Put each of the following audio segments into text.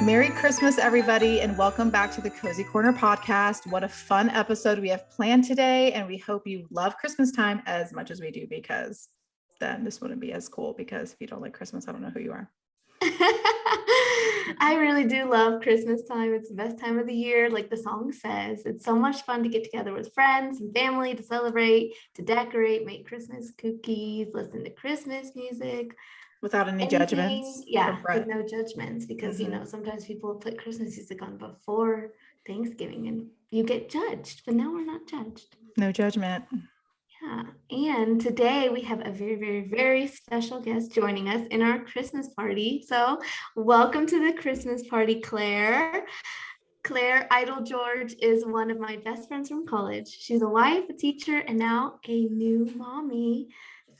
Merry Christmas, everybody, and welcome back to the Cozy Corner podcast. What a fun episode we have planned today, and we hope you love Christmastime as much as we do, because then this wouldn't be as cool, because if you don't like Christmas, I don't know who you are. I really do love Christmas time. It's the best time of the year. Like the song says, it's so much fun to get together with friends and family to celebrate, to decorate, make Christmas cookies, listen to Christmas music. Without any judgments. Yeah, with no judgments, because you know, sometimes people put Christmas music on before Thanksgiving and you get judged, but now we're not judged. No judgment. Yeah, and today we have a very, very, very special guest joining us in our Christmas party. So welcome to the Christmas party, Claire. Claire Eiteljorge is one of my best friends from college. She's a wife, a teacher, and now a new mommy.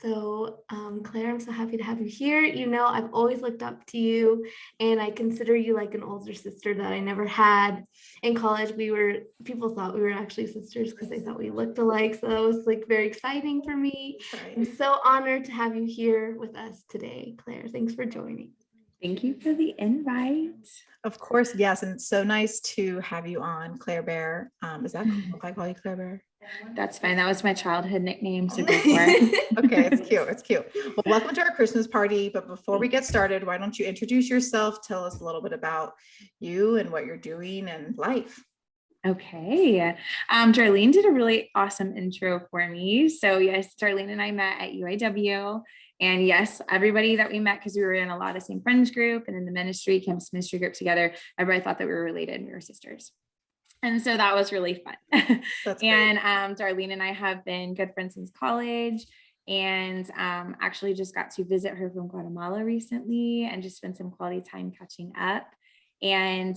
So Claire, I'm so happy to have you here. You know, I've always looked up to you, and I consider you like an older sister that I never had. In college, people thought we were actually sisters because they thought we looked alike. So that was like very exciting for me. Right. I'm so honored to have you here with us today, Claire. Thanks for joining. Thank you for the invite. Of course, yes, and it's so nice to have you on, Claire Bear. Is that cool if I call you Claire Bear? That's fine. That was my childhood nickname, so go for it. Okay, it's cute. It's cute. Well, welcome to our Christmas party. But before we get started, why don't you introduce yourself? Tell us a little bit about you and what you're doing and life. Okay. Darlene did a really awesome intro for me. So yes, Darlene and I met at UIW. And yes, everybody that we met, because we were in a lot of same friends group and in the ministry, campus ministry group together, everybody thought that we were related and we were sisters. And so that was really fun. And Darlene and I have been good friends since college, and actually just got to visit her from Guatemala recently and just spend some quality time catching up. And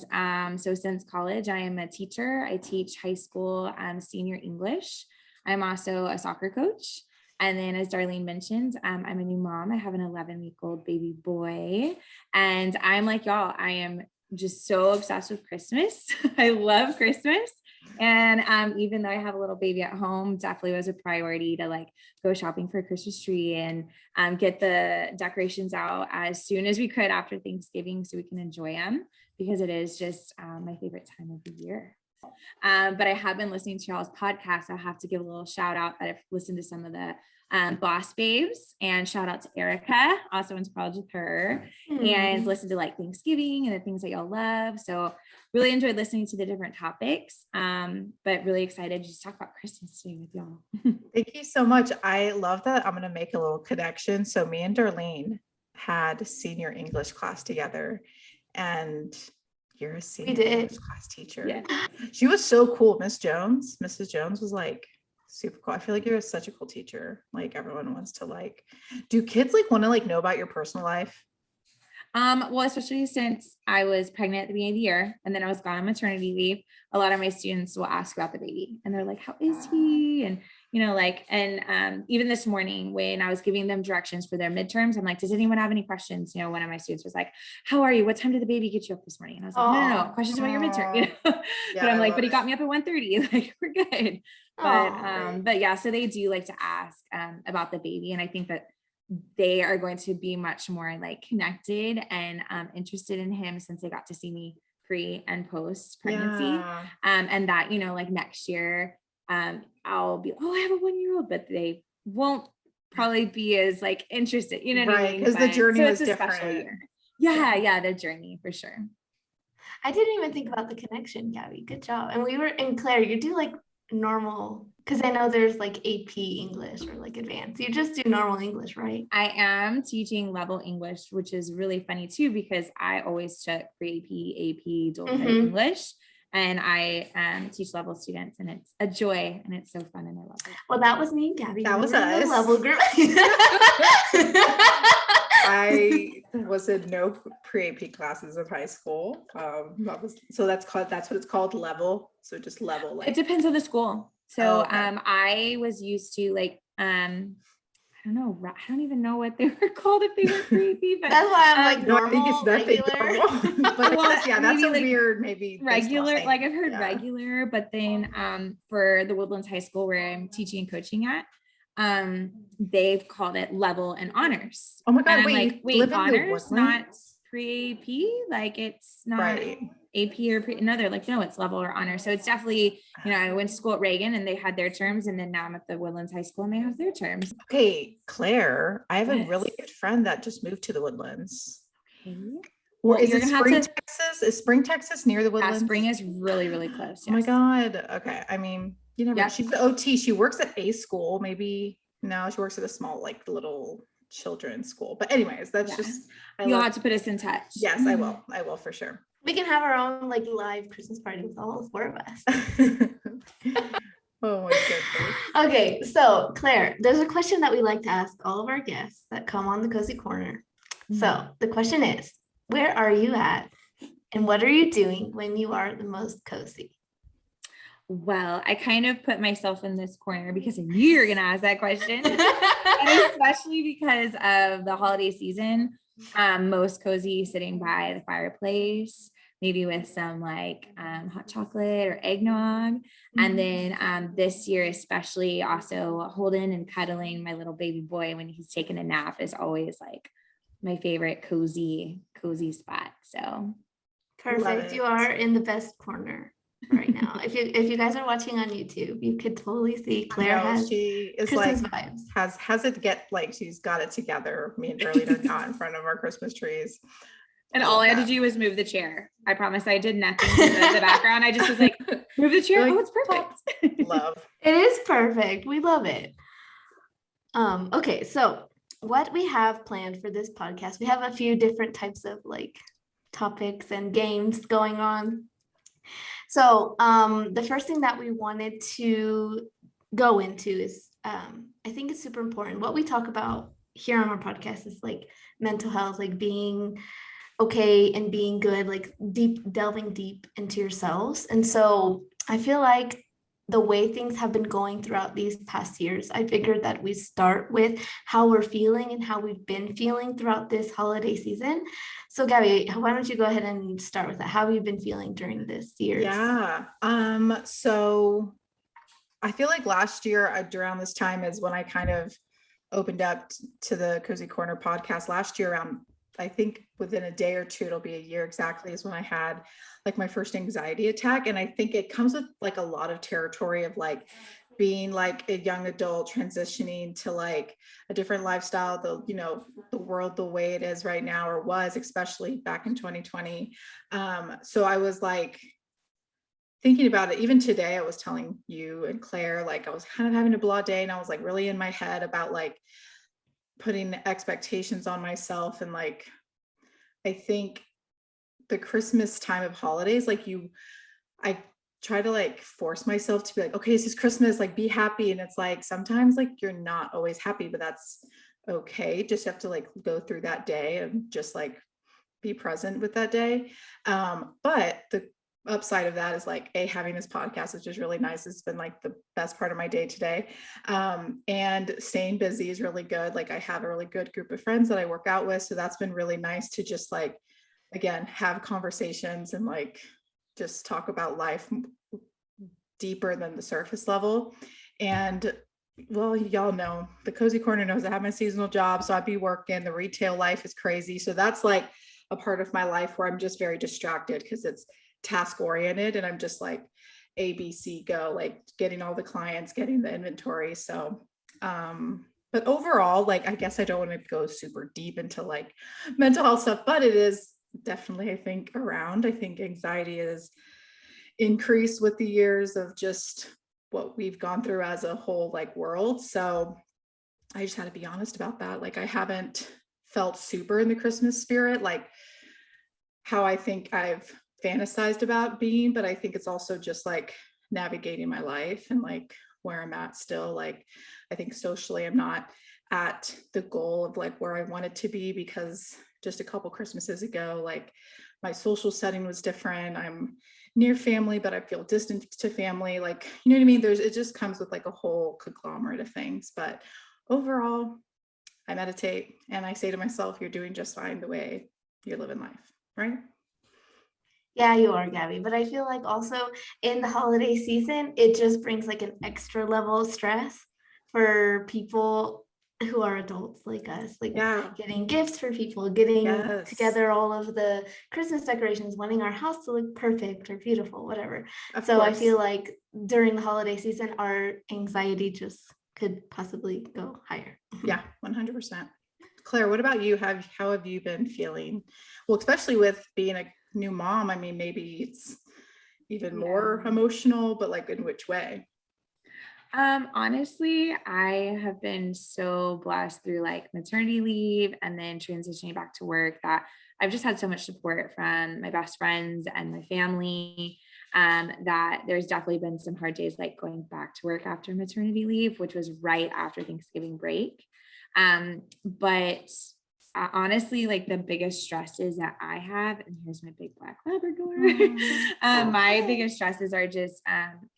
so since college, I am a teacher. I teach high school senior English. I'm also a soccer coach. And then, as Darlene mentioned, I'm a new mom. I have an 11-week-old baby boy, and I'm like y'all, I am just so obsessed with Christmas. I love Christmas. And even though I have a little baby at home, definitely was a priority to like go shopping for a Christmas tree and get the decorations out as soon as we could after Thanksgiving so we can enjoy them, because it is just my favorite time of the year. But I have been listening to y'all's podcast. I have to give a little shout out that I've listened to some of the Boss Babes, and shout out to Erica, also went to college with her, and listened to like Thanksgiving and the things that y'all love. So really enjoyed listening to the different topics, but really excited to just talk about Christmas today with y'all. Thank you so much. I love that. I'm going to make a little connection. So me and Darlene had senior English class together, and you're a senior English class teacher. Yeah. She was so cool. Mrs. Jones was like super cool. I feel like you're such a cool teacher. Like everyone wants to like, do kids like want to like know about your personal life? Well, especially since I was pregnant at the beginning of the year and then I was gone on maternity leave, a lot of my students will ask about the baby and they're like, how is he? And, you know, like, and even this morning when I was giving them directions for their midterms, I'm like, does anyone have any questions? You know, one of my students was like, how are you? What time did the baby get you up this morning? And I was like, no, questions about your midterm, you know? Yeah, but I'm like, but he got me up at 1:30, like we're good. But yeah, so they do like to ask about the baby. And I think that they are going to be much more like connected and interested in him since they got to see me pre and post pregnancy. Yeah. And that, you know, like next year, I'll be, I have a 1-year-old, but they won't probably be as like interested, you know what I mean? Because the journey was different. Yeah, the journey for sure. I didn't even think about the connection, Gabby. Good job. And Claire, you do like normal, because I know there's like AP English or like advanced. You just do normal English, right? I am teaching level English, which is really funny too, because I always took pre-AP, AP, dual credit English, and I teach level students, and it's a joy and it's so fun and I love it. Well, that was me and Gabby. That was us. The level group. I was in no pre-AP classes in high school. That's what it's called, level. So just level. Like, it depends on the school. So I was used to like I don't even know what they were called if they were pre-AP, but that's why I'm like normal, I think it's regular. But well, that's a like weird maybe regular. Like I've heard regular, but then for the Woodlands High School where I'm teaching and coaching at, they've called it level and honors. Oh my God, wait, honors, not pre-AP, like it's not Right. AP or no, they're like, no, it's level or honor. So it's definitely, I went to school at Reagan and they had their terms, and then now I'm at the Woodlands High School and they have their terms. Okay, Claire, I have a Yes. really good friend that just moved to the Woodlands. Okay. Or Well, is you're it gonna have Spring, to- Texas? Is Spring, Texas near the Woodlands? Spring is really, really close. Oh my Yes. God. Okay. I mean, you never, Yeah. she's the OT. She works at a school, maybe. No, she works at a small, like little children's school. But anyways, that's Yeah. just, You'll have to put us in touch. Yes, I will. I will for sure. We can have our own like live Christmas party with all 4 of us. Oh my goodness. Okay, so Claire, there's a question that we like to ask all of our guests that come on the Cozy Corner. So the question is, where are you at and what are you doing when you are the most cozy? Well, I kind of put myself in this corner because I knew you were going to ask that question, and especially because of the holiday season. Most cozy sitting by the fireplace, maybe with some like hot chocolate or eggnog. And then this year, especially also holding and cuddling my little baby boy when he's taking a nap is always like my favorite cozy spot. So perfect. You are in the best corner right now. If you guys are watching on YouTube, you could totally see Claire has she is Christmas like vibes. has it get like she's got it together. Me and Darlene are not in front of our Christmas trees. And all I had to do was move the chair. I promise I did nothing in the background. I just was like, move the chair. Like, oh, it's perfect. Love. It is perfect. We love it. Okay, so what we have planned for this podcast, we have a few different types of like topics and games going on. So the first thing that we wanted to go into is I think it's super important. What we talk about here on our podcast is like mental health, like being okay and being good, like delving deep into yourselves. And so I feel like the way things have been going throughout these past years, I figured that we start with how we're feeling and how we've been feeling throughout this holiday season. So Gabby, why don't you go ahead and start with that? How have you been feeling during this year? Yeah. So I feel like last year around this time is when I kind of opened up to the Cozy Corner podcast. Last year around, I think within a day or two, it'll be a year exactly, is when I had like my first anxiety attack. And I think it comes with like a lot of territory of like being like a young adult transitioning to like a different lifestyle, the world the way it is right now, or was, especially back in 2020. So I was like thinking about it. Even today, I was telling you and Claire, like I was kind of having a blah day, and I was like really in my head about like putting expectations on myself. And like, I think the Christmas time of holidays, like I try to like force myself to be like, okay, this is Christmas, like be happy. And it's like, sometimes like you're not always happy, but that's okay. Just have to like go through that day and just like be present with that day. But the upside of that is like having this podcast, which is really nice. It's been like the best part of my day today. And staying busy is really good. Like I have a really good group of friends that I work out with. So that's been really nice to just like, again, have conversations and like just talk about life deeper than the surface level. And well, y'all know the Cozy Corner knows I have my seasonal job. So I'd be working. The retail life is crazy. So that's like a part of my life where I'm just very distracted because it's task oriented, and I'm just like ABC go, like getting all the clients, getting the inventory. So but overall, like I guess I don't want to go super deep into like mental health stuff, but it is definitely, I think anxiety is increased with the years of just what we've gone through as a whole like world. So I just had to be honest about that. Like I haven't felt super in the Christmas spirit, like how I think I've fantasized about being, but I think it's also just like navigating my life and like where I'm at still. Like I think socially I'm not at the goal of like where I wanted to be, because just a couple Christmases ago, like my social setting was different. I'm near family, but I feel distant to family. Like, you know what I mean? It just comes with like a whole conglomerate of things. But overall, I meditate and I say to myself, you're doing just fine the way you're living life, right? Yeah, you are, Gabby. But I feel like also in the holiday season, it just brings like an extra level of stress for people who are adults like us, like Yeah. getting gifts for people, getting Yes. together all of the Christmas decorations, wanting our house to look perfect or beautiful, whatever. Of So I course. feel like during the holiday season, our anxiety just could possibly go higher. Yeah, 100%. Claire, what about you? How have you been feeling? Well, especially with being a new mom. I mean, maybe it's even more emotional, but like in which way? Honestly, I have been so blessed through like maternity leave and then transitioning back to work that I've just had so much support from my best friends and my family. That there's definitely been some hard days like going back to work after maternity leave, which was right after Thanksgiving break. But honestly, like the biggest stresses that I have, and here's my big black Labrador. My biggest stresses are just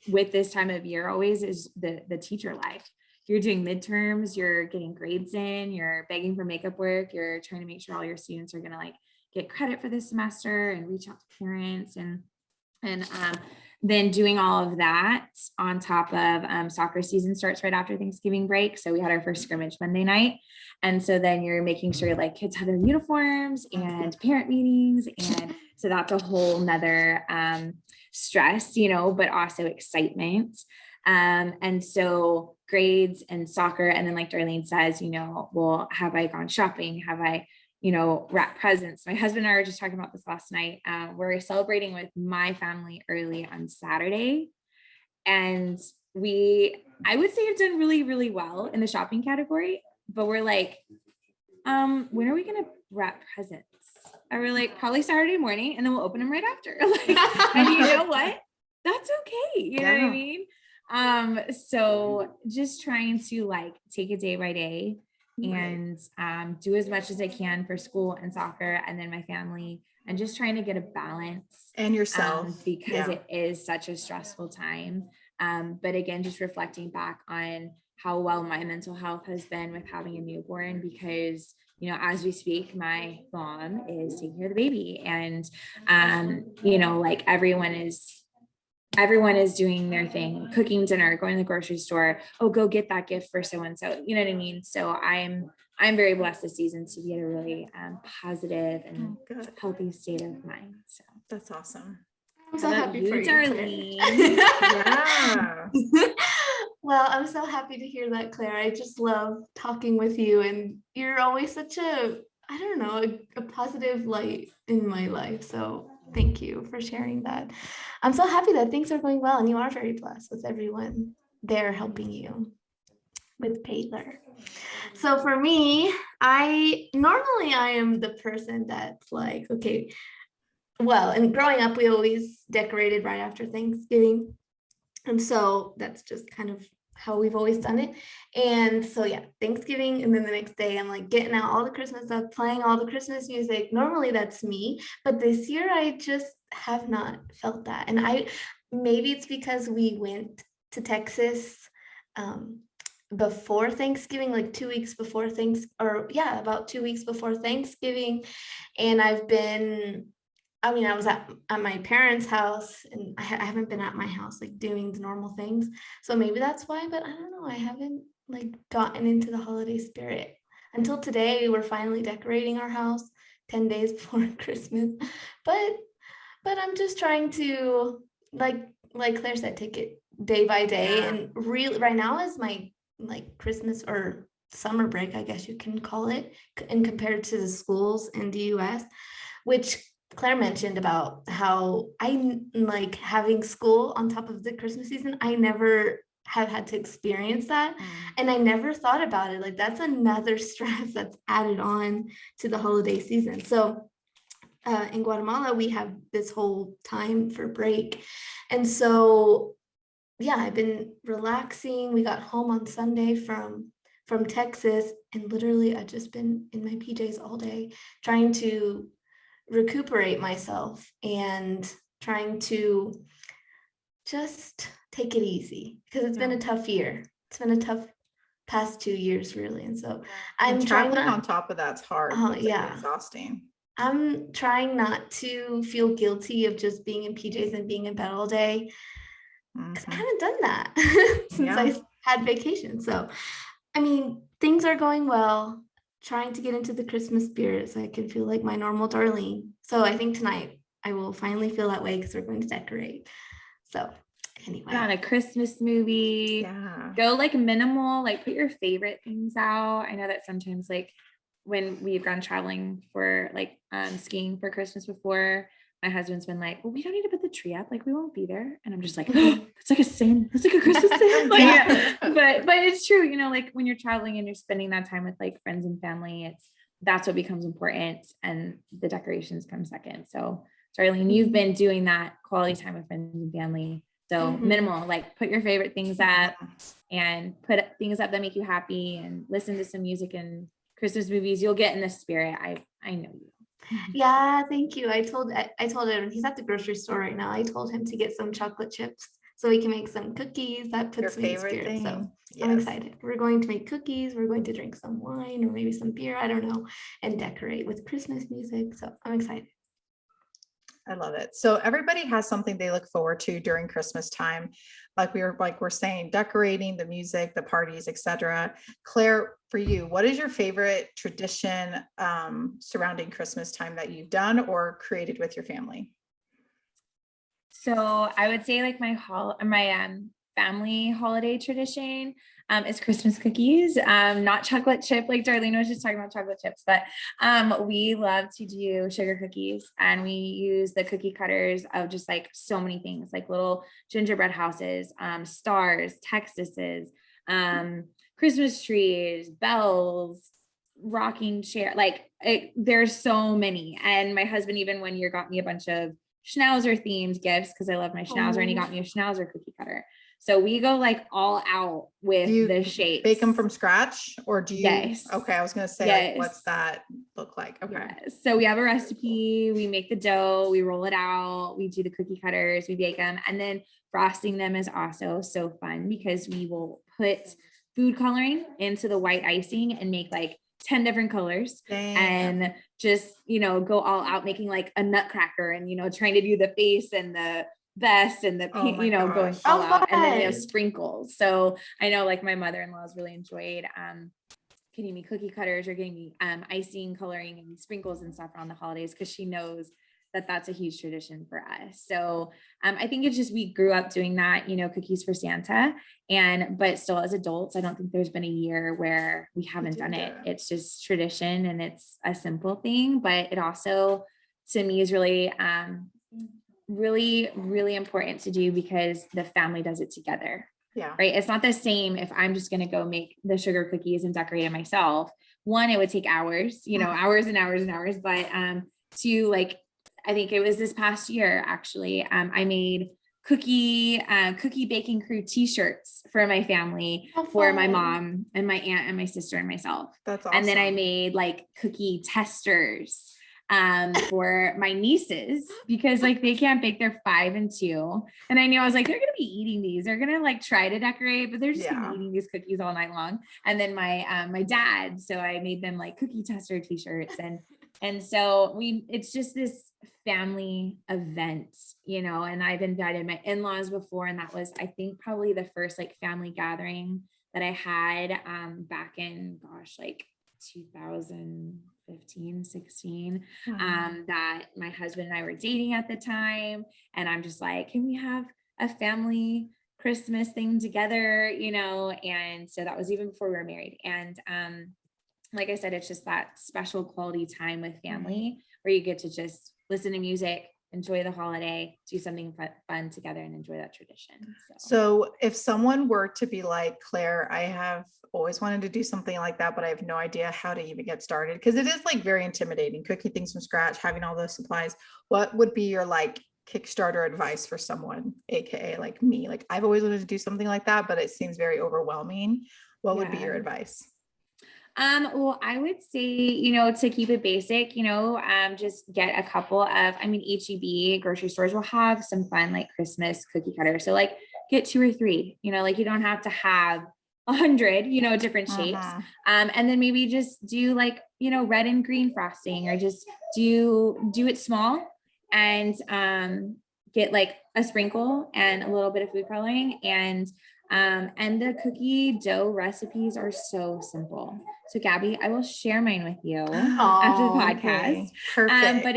with this time of year always is the teacher life. You're doing midterms, you're getting grades in, you're begging for makeup work, you're trying to make sure all your students are going to like get credit for this semester and reach out to parents and then doing all of that on top of soccer season starts right after Thanksgiving break. So we had our first scrimmage Monday night. And so then you're making sure like kids have their uniforms and parent meetings. And so that's a whole nother stress, but also excitement. And so grades and soccer. And then like Darlene says, well, have I gone shopping? Have I wrap presents? My husband and I were just talking about this last night. We're celebrating with my family early on Saturday. And I would say have done really, really well in the shopping category, but we're like, when are we going to wrap presents? And we're like, probably Saturday morning, and then we'll open them right after. And you know what? That's okay. You know what I mean? So just trying to like take it day by day and do as much as I can for school and soccer and then my family, and just trying to get a balance and yourself because it is such a stressful time. But again, just reflecting back on how well my mental health has been with having a newborn, because as we speak, my mom is taking care of the baby, and like everyone is doing their thing, cooking dinner, going to the grocery store. Oh, go get that gift for so-and-so. You know what I mean? So I'm very blessed this season to be at a really positive and healthy state of mind. So that's awesome. I'm so happy for you, Darlene. Yeah. Well, I'm so happy to hear that, Claire. I just love talking with you, and you're always such a positive light in my life. So thank you for sharing that. I'm so happy that things are going well, and you are very blessed with everyone there helping you with Paylor. So for me, I am the person that's like, okay, well, and growing up, we always decorated right after Thanksgiving. And so that's just kind of how we've always done it. And so, yeah, Thanksgiving. And then the next day, I'm like getting out all the Christmas stuff, playing all the Christmas music. Normally that's me. But this year, I just have not felt that. And maybe it's because we went to Texas before Thanksgiving, like 2 weeks before about 2 weeks before Thanksgiving. And I was at my parents' house, and I haven't been at my house like doing the normal things. So maybe that's why, but I don't know. I haven't like gotten into the holiday spirit until today. We're finally decorating our house 10 days before Christmas. But I'm just trying to like Claire said, take it day by day. And really right now is my like Christmas or summer break, I guess you can call it, and compared to the schools in the US, which Claire mentioned about how I like having school on top of the Christmas season. I never have had to experience that. And I never thought about it. Like that's another stress that's added on to the holiday season. So in Guatemala, we have this whole time for break. And so, yeah, I've been relaxing. We got home on Sunday from Texas, and literally I've just been in my PJs all day trying to recuperate myself and trying to just take it easy, because it's been a tough year. It's been a tough past 2 years, really. And so I'm traveling on top of that's hard. It's like exhausting. I'm trying not to feel guilty of just being in PJs and being in bed all day, because I haven't done that since I had vacation. So I mean, Things are going well. Trying to get into the Christmas spirit so I can feel like my normal Darlene. So I think tonight I will finally feel that way because we're going to decorate. So anyway. Put on a Christmas movie. Yeah. Go like minimal, like put your favorite things out. I know that sometimes like when we've gone traveling for like skiing for Christmas before, my husband's been like, well, we don't need to put the tree up. Like we won't be there. And I'm just like, oh, that's like a sin. That's like a Christmas sin. Like, yeah. But it's true, you know, like when you're traveling and you're spending that time with like friends and family, that's what becomes important. And the decorations come second. So Darlene, you've been doing that quality time with friends and family. So minimal, like put your favorite things up and put things up that make you happy and listen to some music and Christmas movies. You'll get in the spirit. I know you. Yeah, thank you. I told him he's at the grocery store right now. I told him to get some chocolate chips so we can make some cookies. That puts me in the spirit. Thing. So yes. I'm excited. We're going to make cookies. We're going to drink some wine or maybe some beer. I don't know, and decorate with Christmas music. So I'm excited. I love it. So everybody has something they look forward to during Christmas time. Like we're saying, decorating, the music, the parties, etc. Claire, for you, what is your favorite tradition surrounding Christmas time that you've done or created with your family? So I would say like my family holiday tradition is Christmas cookies, not chocolate chip. Like Darlene was just talking about chocolate chips, but we love to do sugar cookies and we use the cookie cutters of just like so many things, like little gingerbread houses, stars, Texases, Christmas trees, bells, rocking chair. Like there's so many. And my husband, even one year got me a bunch of Schnauzer themed gifts because I love my Schnauzer and he got me a Schnauzer cookie cutter. So we go like all out with the shapes. Bake them from scratch or do you? Yes. Okay. I was going to say, yes. like, what's that look like? Okay. Yes. So we have a recipe, we make the dough, we roll it out, we do the cookie cutters, we bake them. And then frosting them is also so fun because we will put food coloring into the white icing and make like 10 different colors. Dang. And just, go all out making like a nutcracker and, trying to do the face and the vest and the pink, going all out. And then we have sprinkles. So I know like my mother-in-law's really enjoyed getting me cookie cutters or getting me icing, coloring and sprinkles and stuff around the holidays because she knows that that's a huge tradition for us. So I think it's just we grew up doing that, cookies for Santa, but still as adults, I don't think there's been a year where we haven't done it. It's just tradition and it's a simple thing, but it also to me is really really, really important to do because the family does it together. Yeah. Right. It's not the same if I'm just going to go make the sugar cookies and decorate it myself. One, it would take hours, hours and hours and hours, but two, like, I think it was this past year, actually, I made cookie baking crew t-shirts for my family, for my mom and my aunt and my sister and myself. That's awesome. And then I made like cookie testers for my nieces because like they can't bake, they're 5 and 2. And I knew I was like, they're going to be eating these. They're going to like try to decorate, but they're just going to be eating these cookies all night long. And then my dad, so I made them like cookie tester t-shirts and so it's just this family event, and I've invited my in-laws before. And that was, I think probably the first like family gathering that I had back in, like 2015, 16, that my husband and I were dating at the time. And I'm just like, can we have a family Christmas thing together, and so that was even before we were married. And like I said, it's just that special quality time with family where you get to just listen to music, enjoy the holiday, do something fun together and enjoy that tradition. So if someone were to be like, Claire, I have always wanted to do something like that, but I have no idea how to even get started because it is like very intimidating, cooking things from scratch, having all those supplies. What would be your like Kickstarter advice for someone, AKA like me? Like I've always wanted to do something like that, but it seems very overwhelming. What would be your advice? Well, I would say, to keep it basic, just get a couple of, HEB grocery stores will have some fun, like Christmas cookie cutters. So like get 2 or 3, like you don't have to have 100, different shapes. And then maybe just do like, red and green frosting or just do it small and, get like a sprinkle and a little bit of food coloring and And the cookie dough recipes are so simple. So Gabby, I will share mine with you after the podcast. Okay, perfect. But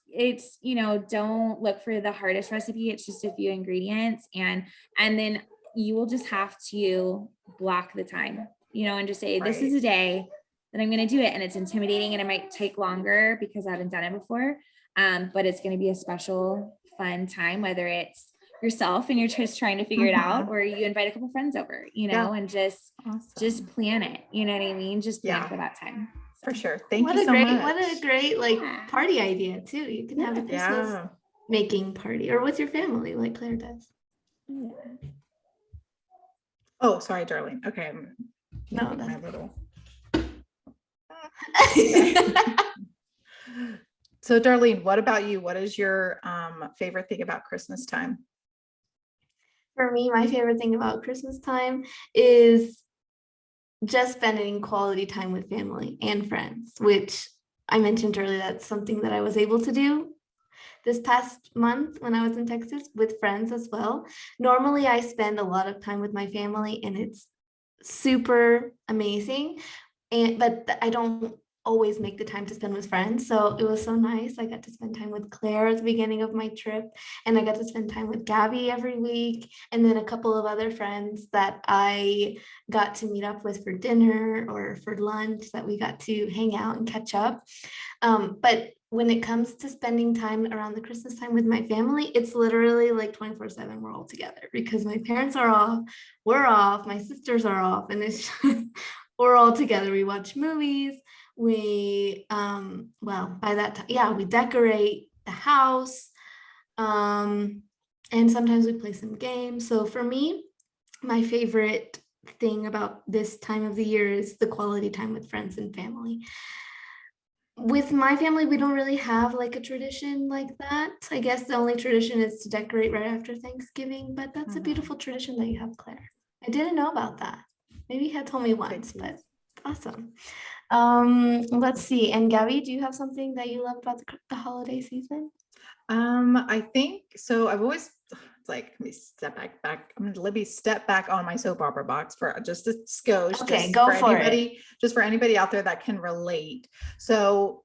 it's, you know, don't look for the hardest recipe. It's just a few ingredients, and then you will just have to block the time, you know, and just say, this is a day that I'm going to do it. And it's intimidating and it might take longer because I haven't done it before. But it's going to be a special, fun time, whether it's yourself and you're just trying to figure it out, or you invite a couple friends over, you know, and just plan it. You know what I mean? Just plan for that time. For sure. Thank you so much. What a great like party idea too. You can have a Christmas making party or with your family like Claire does. Yeah. Oh, sorry, Darlene. Okay. No, that's my little. So Darlene, what about you? What is your favorite thing about Christmas time? For me, my favorite thing about Christmas time is just spending quality time with family and friends, which I mentioned earlier, that's something that I was able to do this past month when I was in Texas with friends as well. Normally, I spend a lot of time with my family and it's super amazing. But I don't always make the time to spend with friends. So it was so nice. I got to spend time with Claire at the beginning of my trip, and I got to spend time with Gabby every week, and then a couple of other friends that I got to meet up with for dinner or for lunch that we got to hang out and catch up. But when it comes to spending time around the Christmas time with my family, it's literally like 24/7 we're all together because my parents are off, we're off, my sisters are off, and it's just we're all together. We watch movies. We by that time, we decorate the house. And sometimes we play some games. So for me, my favorite thing about this time of the year is the quality time with friends and family. With my family, we don't really have like a tradition like that. I guess the only tradition is to decorate right after Thanksgiving, but that's a beautiful tradition that you have, Claire. I didn't know about that. Maybe you had told me once, but awesome. Let's see. And Gabby, do you have something that you love about the holiday season? I think so. I've always, it's like, let me step back. Let me step back on my soap opera box for just a skosh. Okay, go for it. Just for anybody out there that can relate. So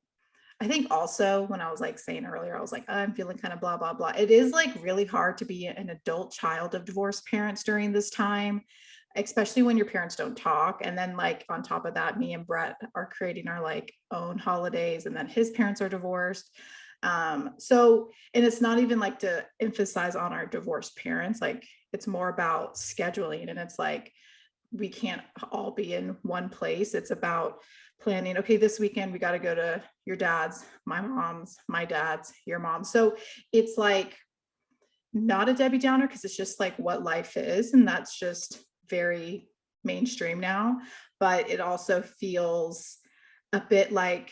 I think also when I was like saying earlier, I was like, I'm feeling kind of blah, blah, blah. It is like really hard to be an adult child of divorced parents during this time, especially when your parents don't talk. And then like on top of that, me and Brett are creating our like own holidays, and then his parents are divorced. So, and it's not even like to emphasize on our divorced parents, like it's more about scheduling, and it's like, we can't all be in one place. It's about planning. Okay, this weekend we got to go to your dad's, my mom's, my dad's, your mom. So it's like not a Debbie Downer, because it's just like what life is, and that's just very mainstream now. But it also feels a bit like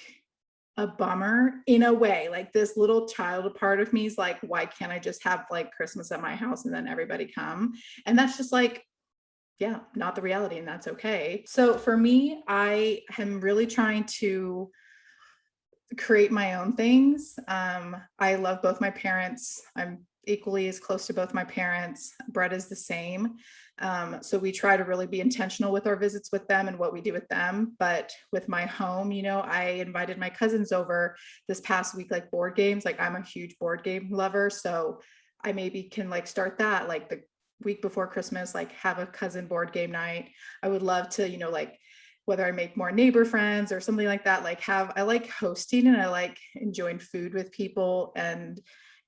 a bummer in a way. Like this little child part of me is like, why can't I just have like Christmas at my house and then everybody come? And that's just like, yeah, not the reality, and that's okay. So for me, I am really trying to create my own things. I love both my parents. I'm equally as close to both my parents. Brett is the same. So we try to really be intentional with our visits with them and what we do with them. But with my home, you know, I invited my cousins over this past week, like board games. Like I'm a huge board game lover. So I maybe can like start that like the week before Christmas, like have a cousin board game night. I would love to, you know, like whether I make more neighbor friends or something like that, like I like hosting, and I like enjoying food with people and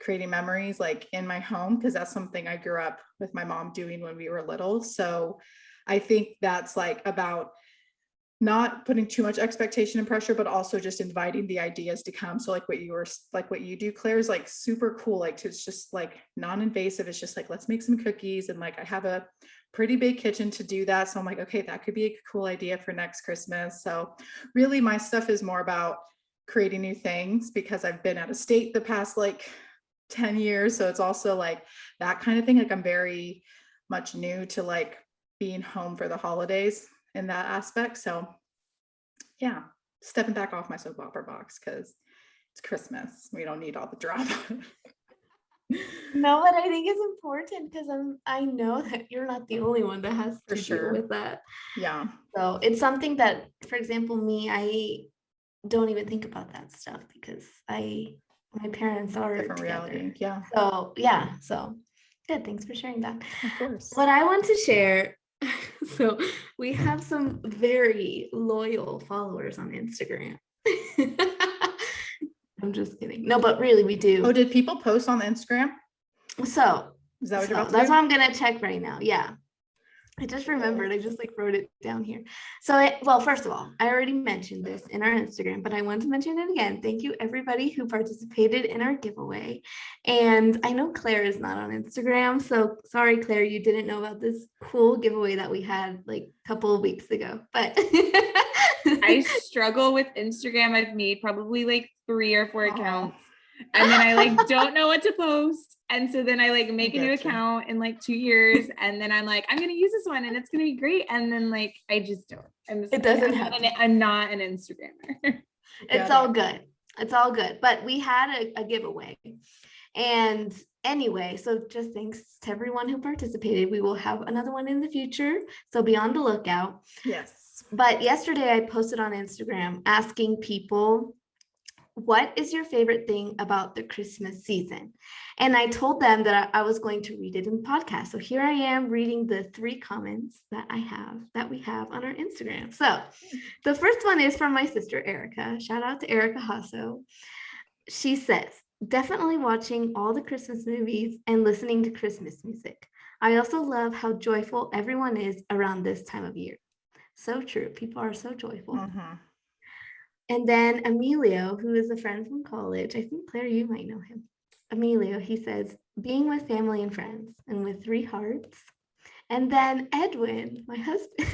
creating memories like in my home, because that's something I grew up with my mom doing when we were little. So I think that's like about not putting too much expectation and pressure, but also just inviting the ideas to come. So like what you do, Claire, is like super cool. Like it's just like non-invasive. It's just like, let's make some cookies. And like, I have a pretty big kitchen to do that. So I'm like, okay, that could be a cool idea for next Christmas. So really my stuff is more about creating new things, because I've been out of state the past like 10 years. So it's also like that kind of thing. Like I'm very much new to like being home for the holidays in that aspect. So yeah, stepping back off my soap opera box, because it's Christmas. We don't need all the drama. No, but I think it's important because I know that you're not the only one that has to deal with that. Yeah. So it's something that, for example, me, I don't even think about that stuff because my parents are Different together. reality. Yeah. So yeah, so good. Thanks for sharing that. Of course. What I want to share, so we have some very loyal followers on Instagram. I'm just kidding. No, but really we do. Oh, did people post on Instagram? So Is that what you're about to that's do? what I'm gonna check right now. Yeah. I just remembered, I just like wrote it down here. So well, first of all, I already mentioned this in our Instagram, but I want to mention it again. Thank you everybody who participated in our giveaway. And I know Claire is not on Instagram. So sorry, Claire, you didn't know about this cool giveaway that we had like a couple of weeks ago, but I struggle with Instagram. I've made probably like 3 or 4 accounts. And then I like don't know what to post. And so then I like make a new account in like 2 years. And then I'm like, I'm going to use this one and it's going to be great. And then like, I just don't. It doesn't happen. I'm not an Instagrammer. It's all good. It's all good. But we had a giveaway. And anyway, so just thanks to everyone who participated. We will have another one in the future. So be on the lookout. Yes. But yesterday I posted on Instagram asking people, what is your favorite thing about the Christmas season? And I told them that I was going to read it in the podcast. So here I am reading the 3 comments that we have on our Instagram. So the first one is from my sister, Erica. Shout out to Erica Hasso. She says, definitely watching all the Christmas movies and listening to Christmas music. I also love how joyful everyone is around this time of year. So true. People are so joyful. Mm-hmm. And then Emilio, who is a friend from college, I think Claire, you might know him. Emilio, he says, being with family and friends and with 3 hearts. And then Edwin, my husband.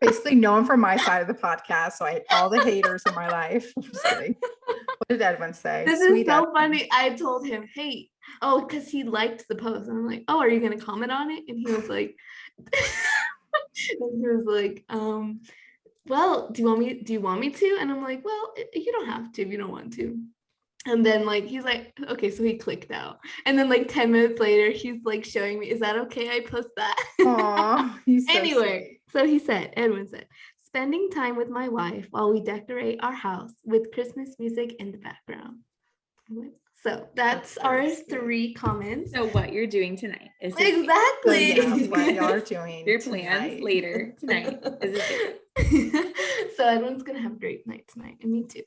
Basically known from my side of the podcast. So I hate all the haters in my life. I'm just kidding. What did Edwin say? This is so funny. I told him, hey, because he liked the post. And I'm like, oh, are you going to comment on it? And he was like, well, do you want me to? And I'm like, well, you don't have to if you don't want to. And then like, he's like, okay, so he clicked out. And then like 10 minutes later, he's like showing me, is that okay? I post that. Aww, he's so anyway, so Edwin said, spending time with my wife while we decorate our house with Christmas music in the background. So that's our sweet. 3 comments. So what you're doing tonight is exactly so yeah, what y'all are doing. Your plans later tonight is it? So everyone's gonna have a great night tonight, and me too.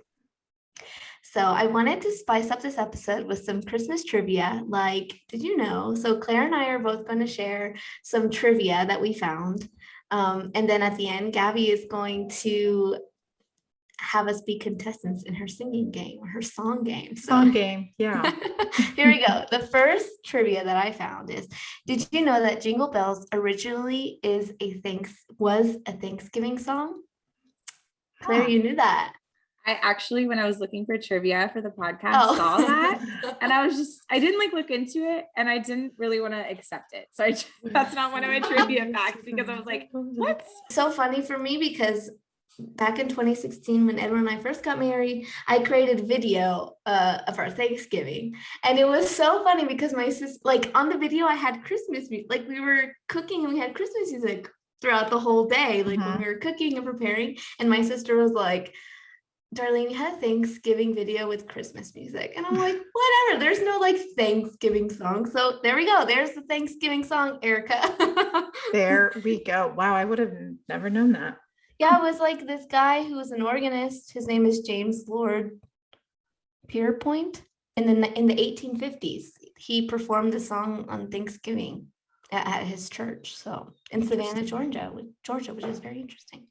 So I wanted to spice up this episode with some Christmas trivia. Like, did you know? So Claire and I are both going to share some trivia that we found. And then at the end, Gabby is going to have us be contestants in her singing game or her song game. Song game, yeah. Here we go. The first trivia that I found is, did you know that Jingle Bells originally was a Thanksgiving song? Claire, you knew that. I actually, when I was looking for trivia for the podcast, saw that. And I didn't like look into it and I didn't really want to accept it. So that's not one of my trivia facts because I was like, what? So funny for me because back in 2016, when Edward and I first got married, I created video of our Thanksgiving. And it was so funny because my sister, like on the video, I had Christmas music. Like we were cooking and we had Christmas music throughout the whole day, like when we were cooking and preparing. And my sister was like, Darlene, you had a Thanksgiving video with Christmas music. And I'm like, whatever, there's no like Thanksgiving song. So there we go. There's the Thanksgiving song, Erica. There we go. Wow, I would have never known that. Yeah, it was like this guy who was an organist. His name is James Lord Pierpoint. In the 1850s, he performed the song on Thanksgiving at his church. So in Savannah, Georgia, which is very interesting.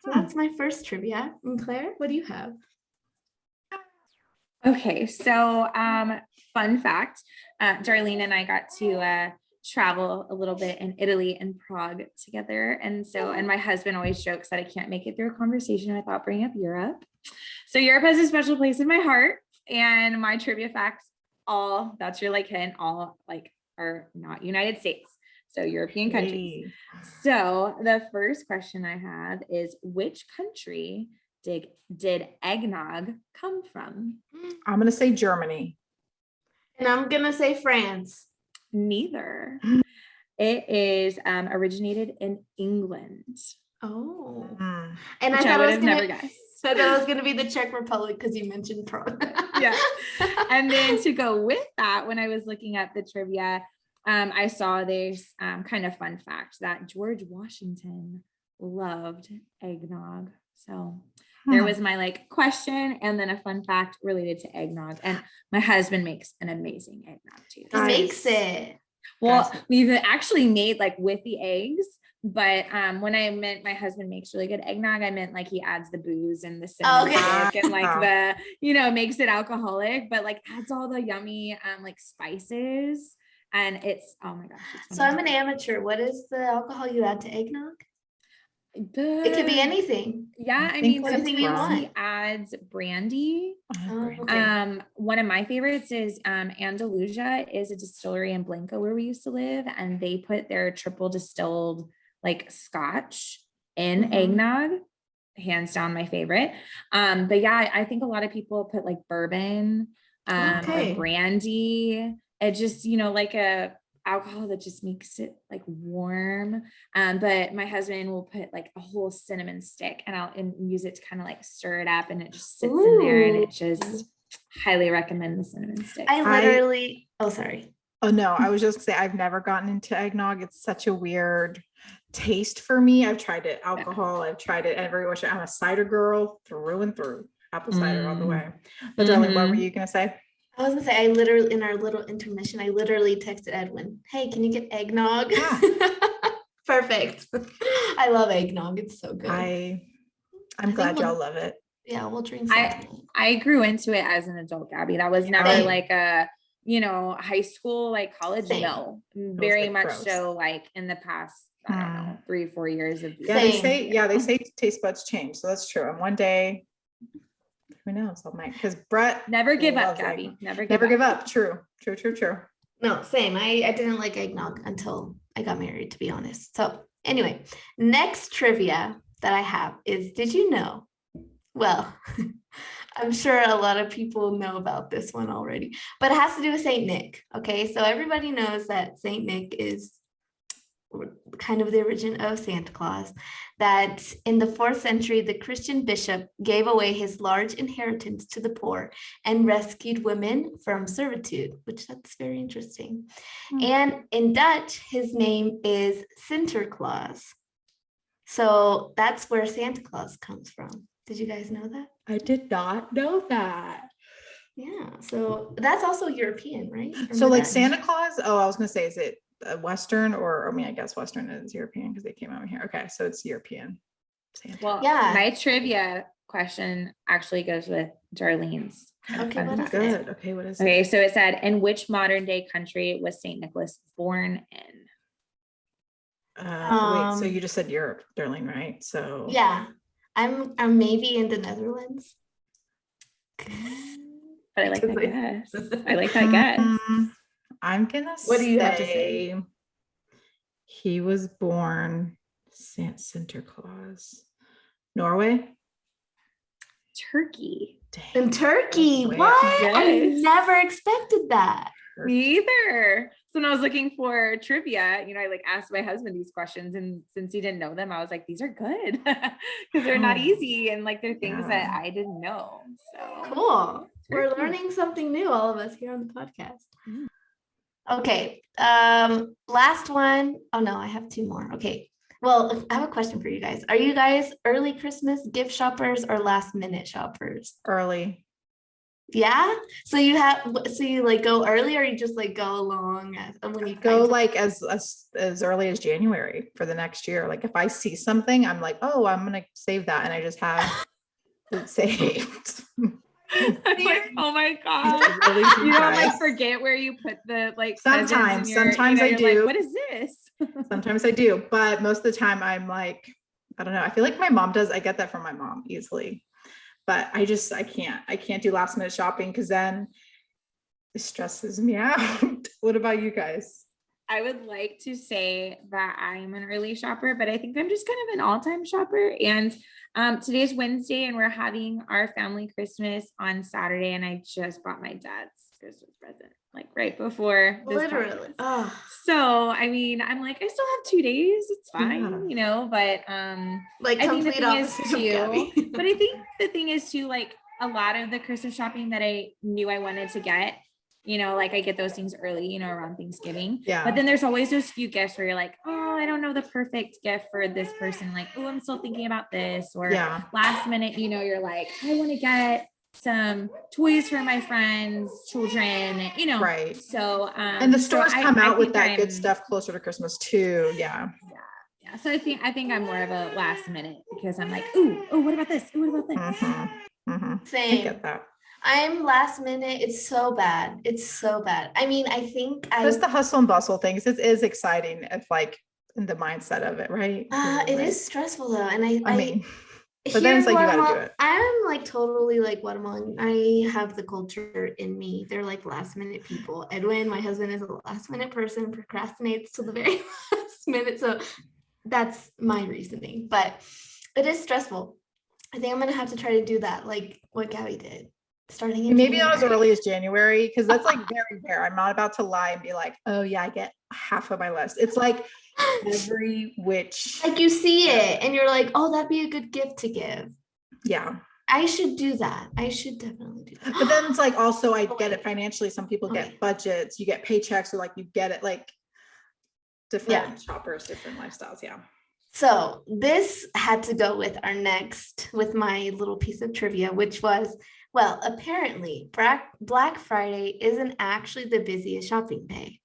So that's my first trivia. And Claire, what do you have? Okay, so fun fact, Darlene and I got to travel a little bit in Italy and Prague together. And my husband always jokes that I can't make it through a conversation without bringing up Europe. So Europe has a special place in my heart, and my trivia facts, that's your like hint, all like are not United States. So European countries. Hey. So the first question I have is, which country did eggnog come from? I'm going to say Germany. And I'm gonna say France. Neither. It is originated in England. Oh. Mm. And Which I would have never guessed. I thought it was gonna be the Czech Republic because you mentioned Prague. Yeah. And then to go with that, when I was looking at the trivia, I saw this kind of fun fact that George Washington loved eggnog. So there was my like question and then a fun fact related to eggnog. And my husband makes an amazing eggnog too. He makes it. Well, we've actually made like with the eggs, but when I meant my husband makes really good eggnog, I meant like he adds the booze and the cinnamon stick and like the, you know, makes it alcoholic, but like adds all the yummy like spices. And it's, oh my gosh. So I'm an amateur. What is the alcohol you add to eggnog? It could be anything. Yeah, I mean, anything you want. he adds brandy. Okay. One of my favorites is Andalusia is a distillery in Blanco where we used to live, and they put their triple distilled like scotch in eggnog. Hands down my favorite. But yeah, I think a lot of people put like bourbon, or brandy. It just, you know, like a alcohol that just makes it like warm. But my husband will put like a whole cinnamon stick and use it to kind of like stir it up, and it just sits in there, and it just highly recommend the cinnamon stick. Sorry. Oh no, I was just gonna say I've never gotten into eggnog. It's such a weird taste for me. I've tried it alcohol, I've tried it everywhere. I'm a cider girl through and through. Apple cider all the way. But darling, what were you gonna say? I was gonna say, I literally, in our little intermission, I literally texted Edwin, hey, can you get eggnog? Yeah. Perfect. I love eggnog. It's so good. I'm glad y'all love it. Yeah, we'll drink some. I grew into it as an adult, Gabby. That was never like a, you know, high school, like college. Same. No, very like much gross. So like in the past, I don't know, 3-4 years of they say taste buds change. So that's true. And one day, who knows? I might, because Brett never give up, Gabby. Eggnog. Never give up. True. No, same. I didn't like eggnog until I got married, to be honest. So anyway, next trivia that I have is, did you know? Well, I'm sure a lot of people know about this one already, but it has to do with Saint Nick. Okay, so everybody knows that Saint Nick is kind of the origin of Santa Claus, that in the 4th century, the Christian bishop gave away his large inheritance to the poor and rescued women from servitude, which that's very interesting. And in Dutch, his name is Sinterklaas. So that's where Santa Claus comes from. Did you guys know that? I did not know that. Yeah, so that's also European, right? So like Santa Claus, I was gonna say, is it Western, or I mean, I guess Western is European because they came out here. Okay, so it's European. Santa. Well, yeah. My trivia question actually goes with Darlene's. Okay, what is good. Okay, what is it? Okay, so it said, in which modern day country was Saint Nicholas born in? Wait, so you just said Europe, Darlene, right? So yeah, I'm maybe in the Netherlands. But I like that guess. I like that guess. I'm gonna what do you have to say? He was born Sinterklaas. Norway? Turkey. Dang. In Turkey. What? Yes. I never expected that. Me either. So when I was looking for trivia, you know, I like asked my husband these questions, and since he didn't know them, I was like, these are good because they're not easy, and like they're things that I didn't know. So cool. We're learning something new, all of us here on the podcast. Okay. Last one. Oh no, I have 2 more. Okay. Well, I have a question for you guys. Are you guys early Christmas gift shoppers or last minute shoppers? Early. Yeah. So you like go early, or you just like go along when you go like as early as January for the next year. Like if I see something, I'm like, oh, I'm gonna save that, and I just have it saved. Like, oh my god, really you don't like forget where you put the like. Sometimes I do. Like, what is this? Sometimes I do, but most of the time I'm like, I don't know. I feel like my mom does. I get that from my mom easily, but I can't do last minute shopping because then it stresses me out. What about you guys? I would like to say that I'm an early shopper, but I think I'm just kind of an all-time shopper. And today's Wednesday, and we're having our family Christmas on Saturday, and I just bought my dad's Christmas present. like right before this Literally. podcast. Oh, So, I mean, I'm like, I still have 2 days. It's fine, Yeah. you know, but like I think the complete thing is opposite of too, Gabby. but I think the thing is too, like a lot of the Christmas shopping that I knew I wanted to get, you know, like I get those things early, you know, around Thanksgiving. Yeah. But then there's always those few gifts where you're like, oh, I don't know the perfect gift for this person. Like, oh, I'm still thinking about this. Or Yeah. last minute, you know, you're like, I want to get some toys for my friends, children, you know. Right. So And the stores come out with that good I'm- stuff closer to Christmas too. Yeah. Yeah. So I think I'm more of a last minute because I'm like, ooh, oh, what about this? Ooh, what about this? Mm-hmm. Mm-hmm. I Same. get that. I'm last minute. It's so bad. It's so bad. I mean, I think Just the hustle and bustle things. It is exciting if like in the mindset of it, right? it Right. is stressful though. And I mean, but here then it's in like you gotta do Guatemala, it. I'm like totally like Guatemalan. I have the culture in me. They're like last minute people. Edwin, my husband, is a last minute person, procrastinates till the very last minute. So that's my reasoning. But it is stressful. I think I'm gonna have to try to do that, like what Gabby did. Starting in Maybe not as January. early as January, because that's like very rare. I'm not about to lie and be like, oh yeah, I get half of my list. It's like every which, Like you see it and you're like, oh, that'd be a good gift to give. yeah. I should do that. I should definitely do that. But then it's like also I get it financially. Some people Okay. get budgets, you get paychecks, or like you get it like different shoppers, different lifestyles. Yeah. So this had to go with with my little piece of trivia, which was, well, apparently Black Friday isn't actually the busiest shopping day.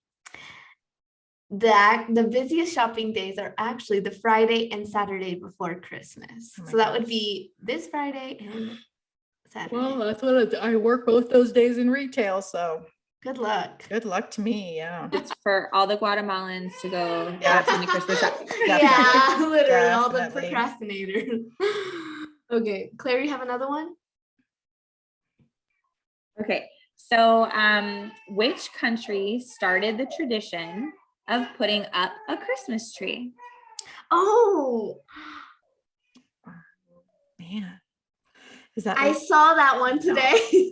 The busiest shopping days are actually the Friday and Saturday before Christmas. Oh my So that would gosh. be this Friday and Saturday. Well, that's what I work both those days in retail. So Good luck. good luck to me. Yeah. It's for all the Guatemalans to go Yeah. to the Christmas shopping. Yeah, literally all the Definitely. procrastinators. Okay, Claire, you have another one? Okay, so which country started the tradition of putting up a Christmas tree? Oh, Man. Is that I like, saw that one No. today.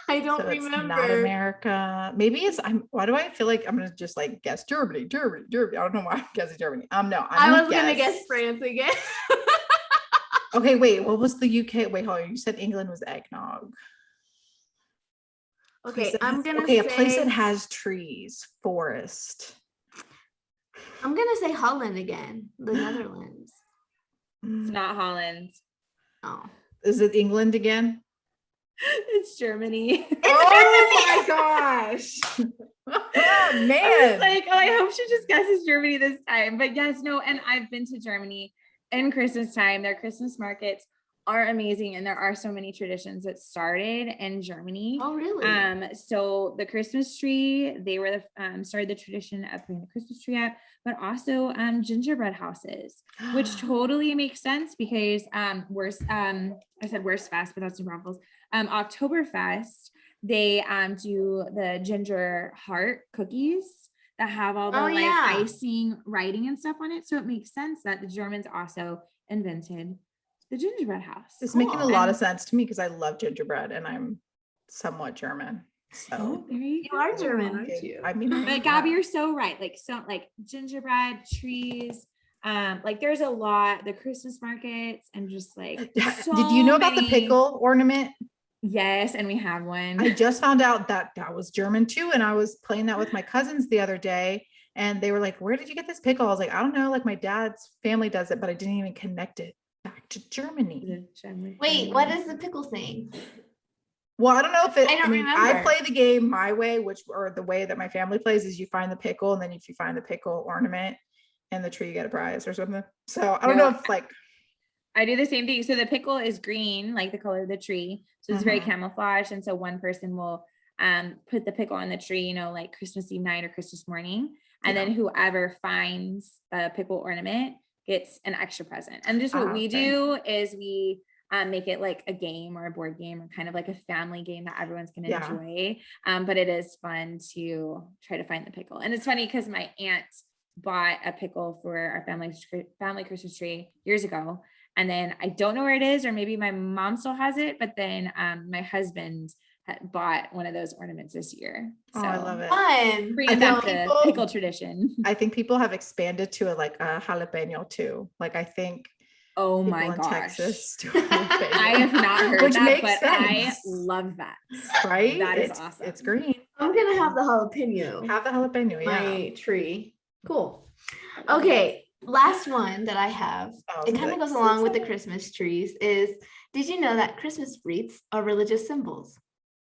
I don't so it's remember. not America? Maybe it's why do I feel like I'm gonna just like guess Germany. I don't know why I'm guessing Germany. No, I was gonna guess France again. Okay, wait, what was the UK? Wait, hold on. You said England was eggnog. Okay, I'm gonna a place that say has trees, forest. I'm gonna say Holland again, the Netherlands. It's not Holland. Oh, Is it England again? It's Germany. Oh my gosh. I was Man. like, oh, I hope she just guesses Germany this time. But yes, no, and I've been to Germany in Christmas time. Their Christmas markets are amazing, and there are so many traditions that started in Germany. oh really? So the Christmas tree, they were the started the tradition of putting the Christmas tree up, but also gingerbread houses, which totally makes sense because I said worst fest, but that's New Braunfels. Oktoberfest, they do the ginger heart cookies that have all the Oh, yeah. icing writing and stuff on it. So it makes sense that the Germans also invented the gingerbread house. It's making a Cool. lot of sense to me because I love gingerbread and I'm somewhat German. So Oh, there you You are go. German, aren't you? I mean, But Gabby, you're so right. Like gingerbread trees. Like there's a lot, the Christmas markets and just like did you know about the pickle ornament? Yes, and we have one. I just found out that was German too. And I was playing that with my cousins the other day and they were like, where did you get this pickle? I was like, I don't know, like my dad's family does it, but I didn't even connect it back to Germany. Wait, what is the pickle thing? Well, I don't know if it, I don't I remember. play the game my way, or the way that my family plays is you find the pickle and then if you find the pickle ornament in the tree, you get a prize or something. So I don't know if like, I do the same thing. So the pickle is green, like the color of the tree. So it's very camouflaged. And so one person will put the pickle on the tree, you know, like Christmas Eve night or Christmas morning. And then whoever finds the pickle ornament gets an extra present. And just what we do is we make it like a game or a board game or kind of like a family game that everyone's going to enjoy. But it is fun to try to find the pickle. And it's funny because my aunt bought a pickle for our family Christmas tree years ago. And then I don't know where it is, or maybe my mom still has it, but then my husband had bought one of those ornaments this year. So Oh, I love it. Fun. bringing back the pickle tradition. I think people have expanded to it like a jalapeno too. Like I think Oh people my in gosh. Texas do jalapeno. I have not heard Which that, makes but I sense. love that. Right? That is It's awesome. It's green. I'm gonna have the jalapeno. Have the jalapeno, yeah. My tree. Cool. Okay, last one that I have. Oh, It kind like, of goes so along with the excited. Christmas trees. Did you know that Christmas wreaths are religious symbols?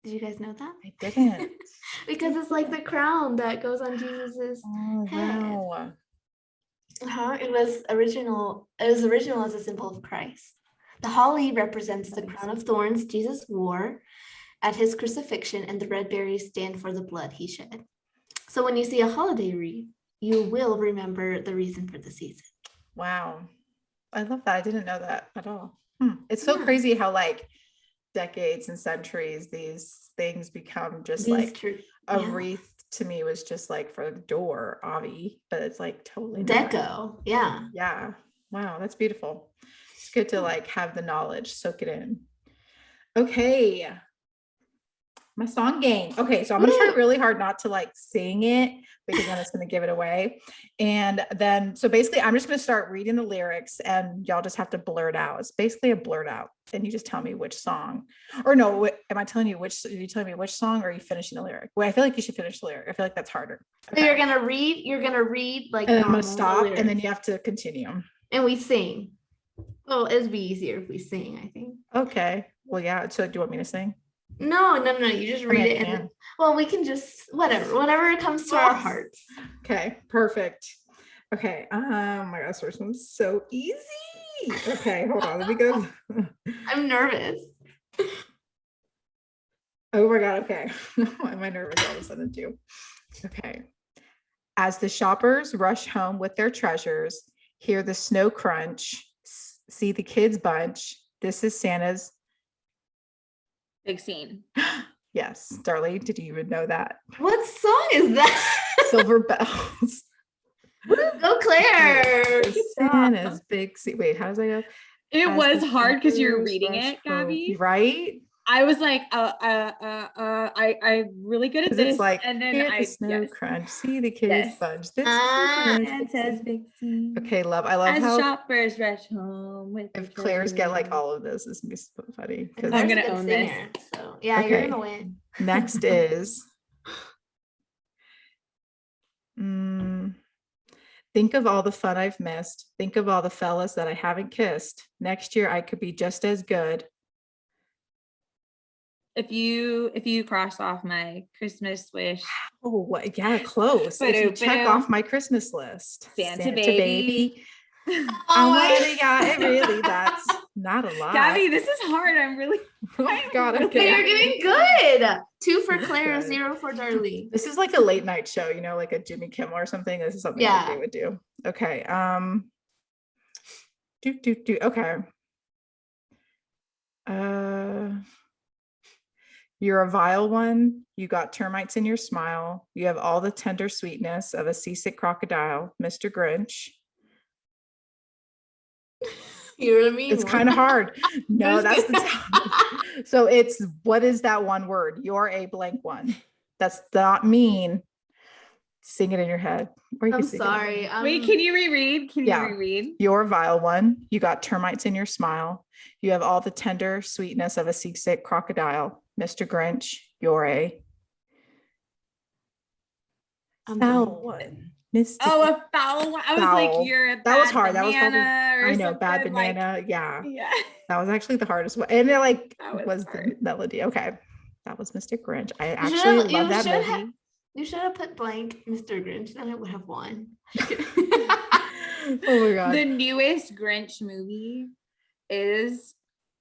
Did you guys know that? I didn't. Because it's like the crown that goes on Jesus's Oh, head. wow. It was original as a symbol of Christ. The holly represents the Nice. crown of thorns Jesus wore at his crucifixion, and the red berries stand for the blood he shed. So when you see a holiday wreath, you will remember the reason for the season. Wow. I love that. I didn't know that at all. It's so Yeah. crazy how like decades and centuries these things become just like a yeah. wreath to me was just like for the door, Avi, but it's like totally not. Deco. Yeah. Yeah. Wow, that's beautiful. It's good to like have the knowledge, soak it in. Okay. My song game. Okay, so I'm gonna try really hard not to like sing it because then it's gonna give it away. And then so basically I'm just gonna start reading the lyrics and y'all just have to blurt out. It's basically a blurt out. And you just tell me which song. Or no, am I telling you which, are you telling me which song or are you finishing the lyric? Well, I feel like you should finish the lyric. I feel like that's harder. So you're gonna read like and then I'm gonna normal stop and then lyrics. you have to continue. And we sing. Well, it'd be easier if we sing, I think. Okay. Well, yeah. So do you want me to sing? No. You just read it. And Well, we can just whatever comes to our hearts. Okay, perfect. Okay. Oh my gosh, this one's so easy. Okay, hold on. Let me go. I'm nervous. Oh my God. Okay. Why am I nervous all of a sudden too? Okay. As the shoppers rush home with their treasures, hear the snow crunch, see the kids bunch. This is Santa's Big scene. Yes, Darlene, did you even know that? What song is that? Silver Bells. Go Claire. Santa's big scene. Wait, how does that go? It As was the hard because you're shoppers reading rush it, Gabby. home, right? I was like, I'm really good at 'Cause this. it's like, and then hear the I snow crunch, see the kids Yes. bunch. This Santa's big scene. Okay, love. I love As how shoppers rush home with if their Claire's get like treasures. all of this, it's gonna be so funny. And 'cause- I'm Claire's a gonna good own this. singer, so yeah, Okay. you're gonna win. Next is think of all the fun I've missed. Think of all the fellas that I haven't kissed. Next year I could be just as good. If you cross off my Christmas wish, Oh, what? Yeah, close. If you check Ba-do-ba-do. off my Christmas list, Santa baby. I want it. Yeah, it really. That's not a lot. Gabby, this is hard. I'm really. Oh my God. really Okay. You're getting good. 2 for Claire, Good. 0 for Darlene. This is like a late night show, you know, like a Jimmy Kimmel or something. This is something that Yeah. they would do. Okay. Okay. You're a vile one. You got termites in your smile. You have all the tender sweetness of a seasick crocodile, Mr. Grinch. You're a mean It's one. kind of hard. No, That's that's the top. So it's, what is that one word? You're a blank one. That's not mean. Sing it in your head. Or you can I'm sing it in your sorry. head. Wait, can you reread? Yeah. Reread? You're a vile one. You got termites in your smile. You have all the tender sweetness of a seasick crocodile, Mr. Grinch. You're a I'm foul blank. one. Mr. Oh, a foul one. I was Foul. like, you're a That was bad hard. That was probably, banana or I know, bad something, like- banana. Yeah. yeah. That was actually the hardest one. And it like That was the hard. melody. Okay. That was Mr. Grinch. I You actually should've- love you that should movie. have- You should have put blank Mr. Grinch, then I would have won. Oh my God. The newest Grinch movie is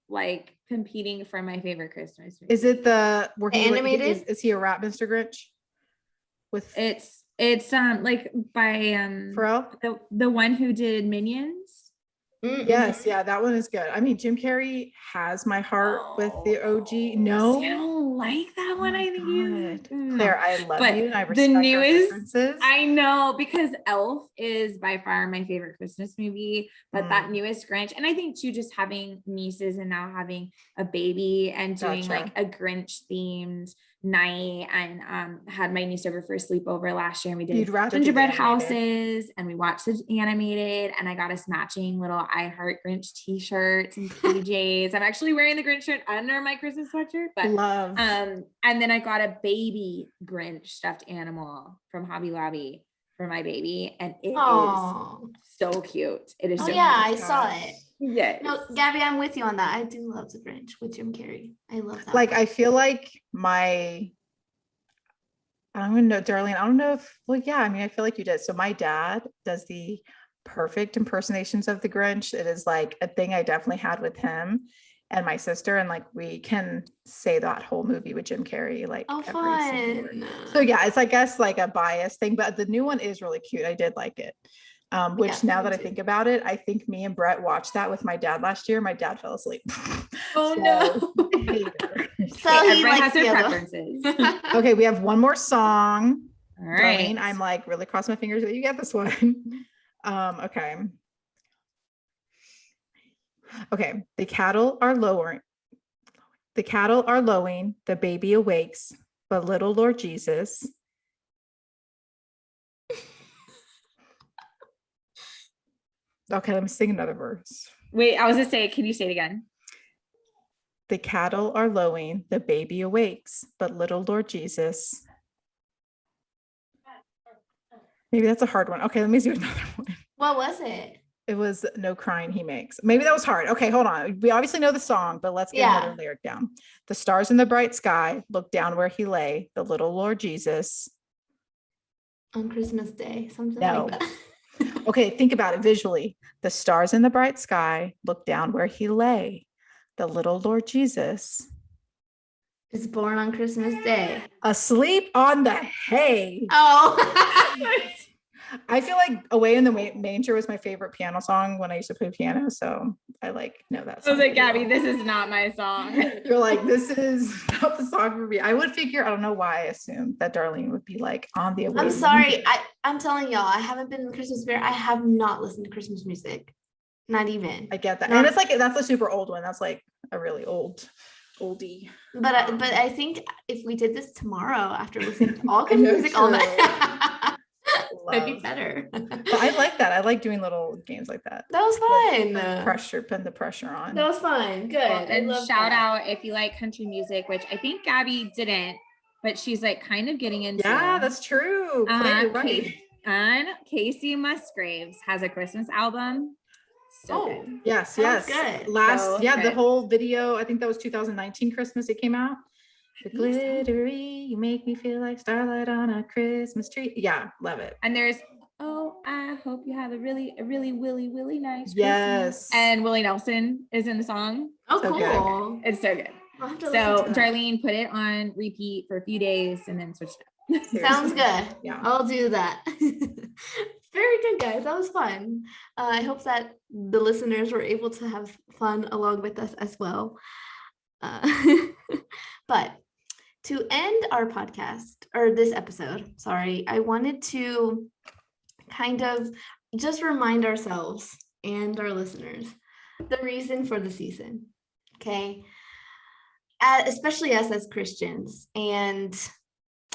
like competing for my favorite Christmas movie. Is it the where he Animated? is he a rap Mr. Grinch? With It's like by Pharrell? the one who did Minions. Yes, yeah, that one is good. I mean, Jim Carrey has my heart with the OG. No, I don't like that one. I think you Claire, I love But you and I the respect our newest, differences. I know, because Elf is by far my favorite Christmas movie, but that newest Grinch, and I think too, just having nieces and now having a baby and doing like a Grinch themed night, and had my niece over for a sleepover last year, and we did gingerbread houses and we watched the animated, and I got us matching little I Heart Grinch t-shirts and PJs. I'm actually wearing the Grinch shirt under my Christmas sweatshirt, but love. And then I got a baby Grinch stuffed animal from Hobby Lobby for my baby, and it is so cute. It is so cute. I saw it. Yeah. No, Gabby, I'm with you on that. I do love the Grinch with Jim Carrey. I love that. Like, I feel like I don't know, Darlene, I don't know if, I mean, I feel like you did. So my dad does the perfect impersonations of the Grinch. It is like a thing I definitely had with him and my sister, and like we can say that whole movie with Jim Carrey, like fun. So yeah, it's I guess like a bias thing, but the new one is really cute. I did like it. Which now that I think about it, I think me and Brett watched that with my dad last year. My dad fell asleep. Oh no. So everyone has their preferences. Okay, we have one more song. All right. Darlene, I'm like really crossing my fingers that you get this one. Okay. Okay, the cattle are lowing, the baby awakes, but little Lord Jesus. Okay, let me sing another verse. Wait, I was gonna say, can you say it again? The cattle are lowing, the baby awakes, but little Lord Jesus. Maybe that's a hard one. Okay, let me do another one. What was it? It was No Crying He Makes. Maybe that was hard. Okay, hold on. We obviously know the song, but let's get another lyric down. The stars in the bright sky looked down where he lay, the little Lord Jesus. On Christmas Day, something like that. Okay, think about it visually. The stars in the bright sky looked down where he lay, the little Lord Jesus. Is born on Christmas Day. Asleep on the hay. Oh. I feel like Away in the Manger was my favorite piano song when I used to play piano. So I like know that song. I was like, Gabby, this is not my song. You're like, this is not the song for me. I would figure, I don't know why I assumed that Darlene would be like on the Away. I'm sorry. I'm telling y'all, I haven't been in the Christmas spirit. I have not listened to Christmas music. Not even. I get that. And it's like, that's a super old one. That's like a really oldie. But I think if we did this tomorrow after listening to all Christmas music all night, that'd be better. But I like that. I like doing little games like that. That was fun. Putting the pressure on. That was fun. Good. And shout out if you like country music, which I think Gabby didn't, but she's like kind of getting into. Yeah, that's true. Right. And Casey Musgraves has a Christmas album. So good. Yes. Good. The whole video, I think that was 2019 Christmas it came out. The glittery, you make me feel like starlight on a Christmas tree. Yeah, love it. And there's, I hope you have a really Willy nice Christmas. And Willie Nelson is in the song. Oh, so cool. Good. It's so good. So Darlene put it on repeat for a few days and then switched it up. Sounds good. Yeah, I'll do that. Very good, guys. That was fun. I hope that the listeners were able to have fun along with us as well. But to end our podcast, or this episode, sorry, I wanted to kind of just remind ourselves and our listeners the reason for the season, okay? Especially us as Christians. And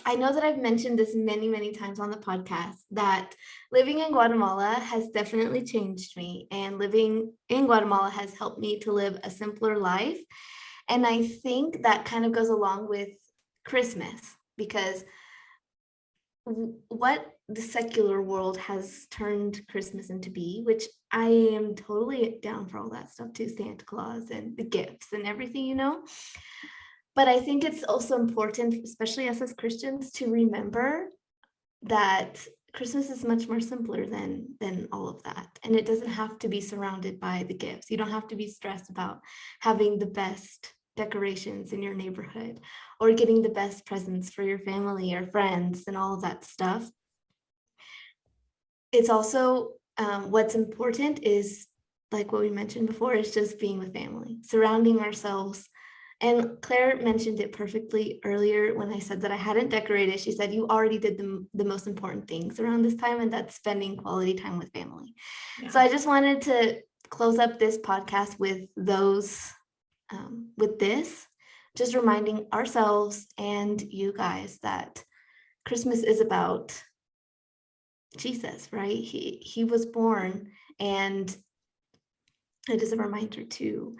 I know that I've mentioned this many times on the podcast, that living in Guatemala has definitely changed me, and living in Guatemala has helped me to live a simpler life. And I think that kind of goes along with Christmas, because what the secular world has turned Christmas into be, which I am totally down for all that stuff too, Santa Claus and the gifts and everything, But I think it's also important, especially us as Christians, to remember that Christmas is much more simpler than all of that. And it doesn't have to be surrounded by the gifts. You don't have to be stressed about having the best decorations in your neighborhood or getting the best presents for your family or friends and all of that stuff. It's also what's important is like what we mentioned before, is just being with family, surrounding ourselves. And Claire mentioned it perfectly earlier when I said that I hadn't decorated. She said, you already did the most important things around this time, and that's spending quality time with family. Yeah. So I just wanted to close up this podcast with this, just reminding ourselves and you guys that Christmas is about Jesus, right? He was born, and it is a reminder to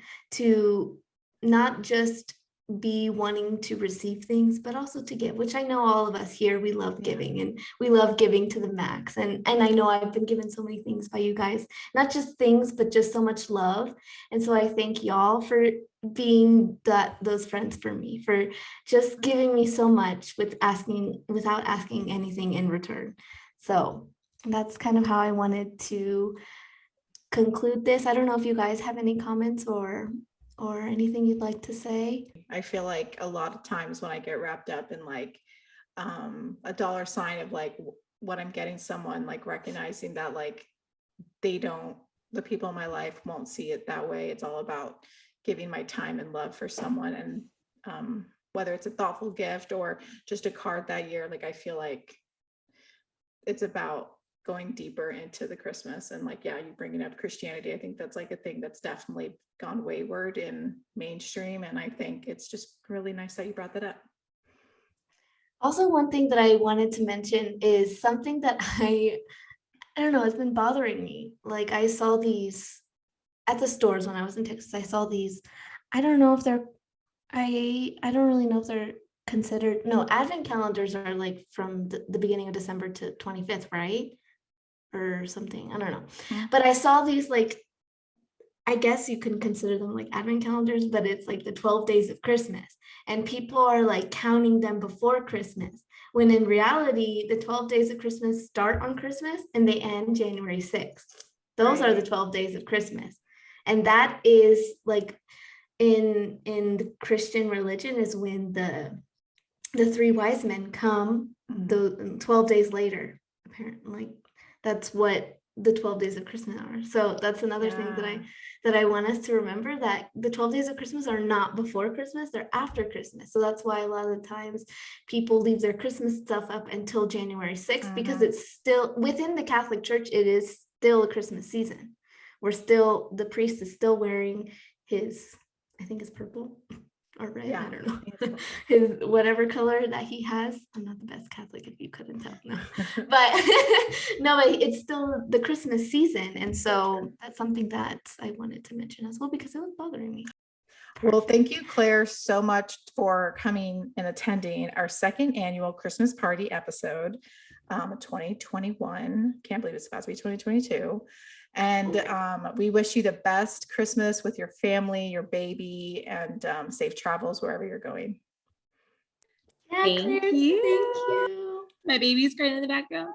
not just be wanting to receive things, but also to give, which I know all of us here, we love giving, and we love giving to the max. And I know I've been given so many things by you guys, not just things, but just so much love. And so I thank y'all for being those friends for me, for just giving me so much without asking anything in return. So that's kind of how I wanted to conclude this. I don't know if you guys have any comments or anything you'd like to say. I feel like a lot of times when I get wrapped up in like a dollar sign of like what I'm getting someone, like recognizing that like the people in my life won't see it that way. It's all about giving my time and love for someone. And whether it's a thoughtful gift or just a card that year, like I feel like it's about going deeper into the Christmas. And like, yeah, you bringing up Christianity, I think that's like a thing that's definitely gone wayward in mainstream. And I think it's just really nice that you brought that up. Also, one thing that I wanted to mention is something that I don't know, it's been bothering me. Like I saw these at the stores when I was in Texas. I saw these, I don't know if they're, I don't really know if they're considered, no, advent calendars are like from the beginning of December to 25th, right? Or something, I don't know. But I saw these, like, I guess you can consider them like advent calendars, but it's like the 12 days of Christmas, and people are like counting them before Christmas, when in reality the 12 days of Christmas start on Christmas and they end January 6th. Those are the 12 days of Christmas. And that is like in the Christian religion is when the three wise men come the 12 days later, apparently. Like, that's what the 12 days of Christmas are. So that's another thing that I want us to remember, that the 12 days of Christmas are not before Christmas, they're after Christmas. So that's why a lot of the times people leave their Christmas stuff up until January 6th, because it's still within the Catholic Church, it is still a Christmas season. The priest is still wearing his, I think it's purple or red, I don't know, his whatever color that he has. I'm not the best Catholic, if you couldn't tell, no. But it's still the Christmas season, and so that's something that I wanted to mention as well, because it was bothering me. Well, thank you, Claire, so much for coming and attending our second annual Christmas party episode, 2021. Can't believe it's about to be 2022. And we wish you the best Christmas with your family, your baby, and safe travels wherever you're going. Yeah, Thank Claire, you. Thank you. My baby's crying in the background.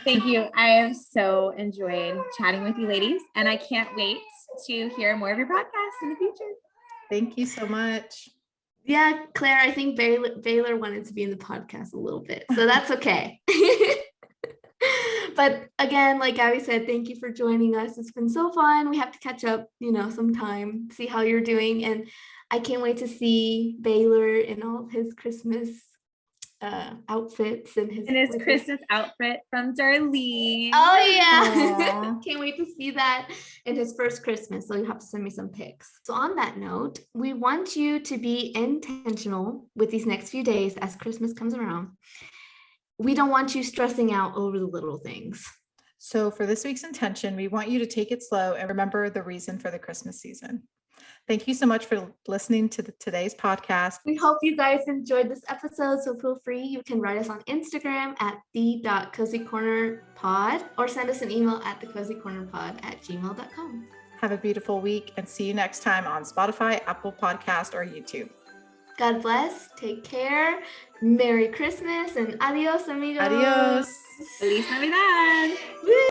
Thank you. I have so enjoyed chatting with you ladies, and I can't wait to hear more of your podcasts in the future. Thank you so much. Yeah, Claire, I think Baylor wanted to be in the podcast a little bit, so that's okay. But again, like Abby said, thank you for joining us. It's been so fun. We have to catch up, sometime, see how you're doing. And I can't wait to see Baylor in all his Christmas outfits and his Christmas outfit from Darlene. Oh yeah. Can't wait to see that in his first Christmas. So you'll have to send me some pics. So on that note, we want you to be intentional with these next few days as Christmas comes around. We don't want you stressing out over the little things. So for this week's intention, we want you to take it slow and remember the reason for the Christmas season. Thank you so much for listening to today's podcast. We hope you guys enjoyed this episode. So feel free, you can write us on Instagram at the.cozycornerpod or send us an email at thecozycornerpod@gmail.com. Have a beautiful week and see you next time on Spotify, Apple Podcast, or YouTube. God bless. Take care. Merry Christmas and adios, amigos. Adios. Feliz Navidad. Woo!